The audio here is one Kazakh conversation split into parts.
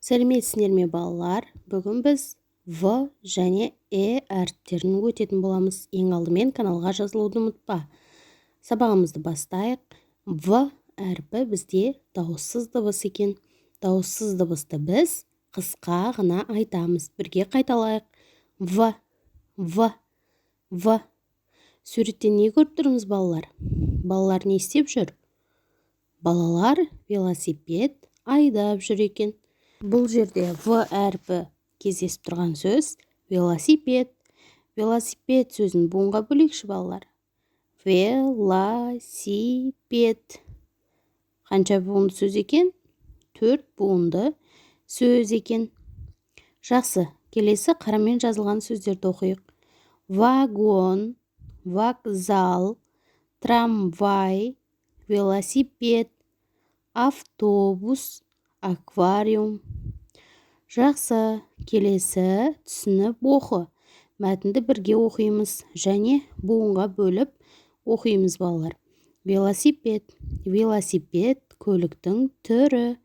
Сәлеметсіздер ме балалар? Бүгін біз В және әріптерін өтетін боламыз. Ең алдымен каналға жазылуды ұмытпа. Сабағымызды бастайық. В әріпі бізде дауыссыз дыбыс екен. Дауыссыз дыбысты біз қысқа ғана айтамыз. Бірге қайталайық. В. Суреттен не көріп тұрмыз балалар? Балалар не істеп жүр? Балалар велосипед айдап жүр екен. Бұл жерде В әрпі кездесіп тұрған сөз велосипед. Велосипед сөзін буынға бөлейікші балалар. Велосипед. Қанша буынды сөз екен? 4 буынды сөз екен. Жақсы, келесі қарамен жазылған сөздерді оқиық. Вагон, вокзал, трамвай, велосипед, автобус, аквариум. Жақсы, келесі түсініп оқы. Мәтінді бірге оқимыз және буынға бөліп оқимыз балалар. Велосипед. Велосипед көліктің түрі.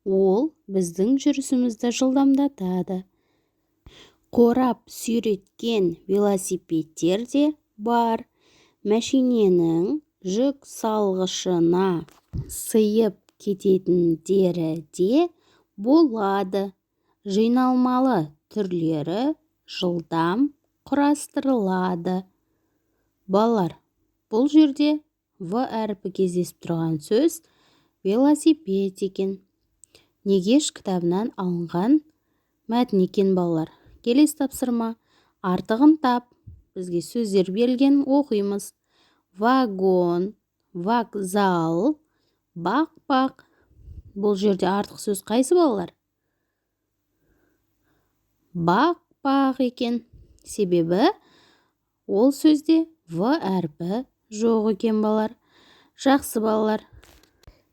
Ол біздің жүрісімізді жылдамдатады. Қорап сүйреткен велосипедтер де бар. Мәшиненің жүк салғышына сыйып кететіндері де болады. Жиналмалы түрлері жылдам құрастырылады. Балалар, бұл жерде В әріпі кездесіп тұрған сөз велосипед екен. Негеш кітабынан алынған мәтін екен балалар. Келесі тапсырма. Артығын тап. Бізге сөздер берілген оқимыз. Вагон, вокзал, бақ. Бұл жерде артық сөз қайсы балалар? Бақ екен. Себебі ол сөзде В әрпі жоқ екен балалар. Жақсы балалар.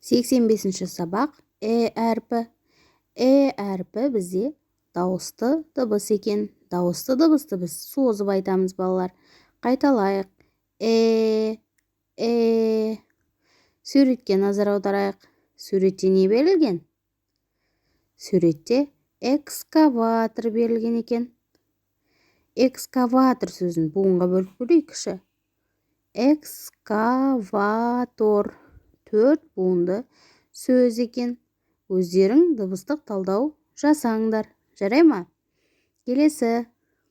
85-ші сабақ әрпі. Әрпі бізде дауысты дыбыс екен. Дауысты дыбысты біз созып айтамыз балалар. Қайталайық. Суретке назар аударайық. Суретте не берілген? Суретте экскаватор берілген екен. Экскаватор сөзін буынға бөліп көрейікші. Экскаватор 4 буынды сөз екен. Өздерің дыбыстық талдау жасаңдар. Жарай ма? Келесі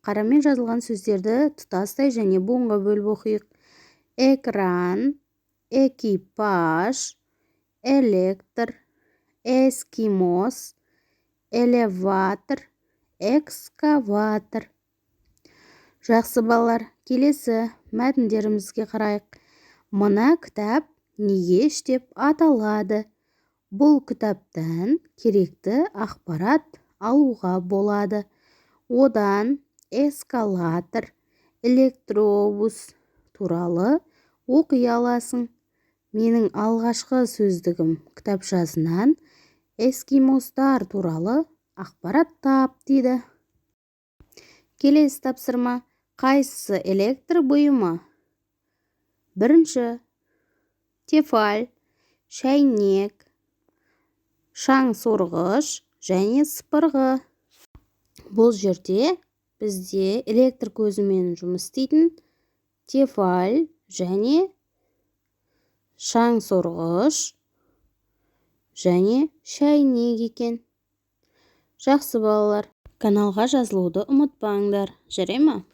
қарамен жазылған сөздерді тұтастай және буынға бөліп оқиық. Экран, экипаж, электр, эскимос, элеватор, экскаватор. Жақсы балалар, келесі мәтіндерімізге қарайық. Мына кітап Негеш деп аталады. Бұл кітаптан керекті ақпарат алуға болады. Одан эскалатор, электробус туралы оқи аласың. Менің алғашқы сөздігім кітапшасынан эскимостар туралы ақпарат тап дейді. Келесі тапсырма. Қайсысы электр бұйымы? Бірінші. Тефаль, шәйнек, шаң сорғыш және сыпырғы. Бұл жерде бізде электр көзімен жұмыс істейтін тефаль және шаң сорғыш және шәйнек екен. Жақсы балалар, каналға жазылуды ұмытпаңдар. Жарай ма?